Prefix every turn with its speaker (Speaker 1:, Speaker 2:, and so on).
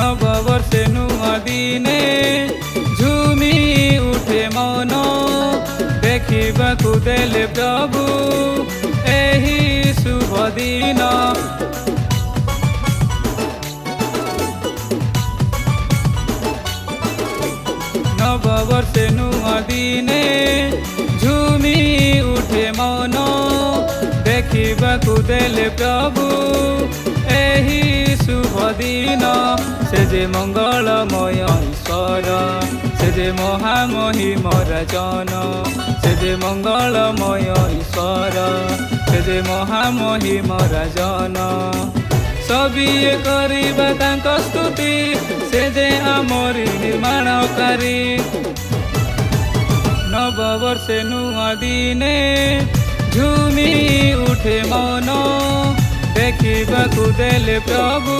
Speaker 1: नववर्षे नुआ दिने झुमी उठे मन देखिबाकु देले प्रभु एही शुभ दिन। नववर्षे नुआ दिने झुमी उठे मन देखिबाकु देले प्रभु एही शुभ दिन। से जे मंगलमय ईश्वर से जे महामहिम राजन से जे मंगलमय ईश्वर से जे महामहिम राजन सबिए करिबा तांक स्तुति से जे आमरि निर्माणकारी। नववर्षे नुआ दिने झुमी उठे मन देखिबाकु देले प्रभु।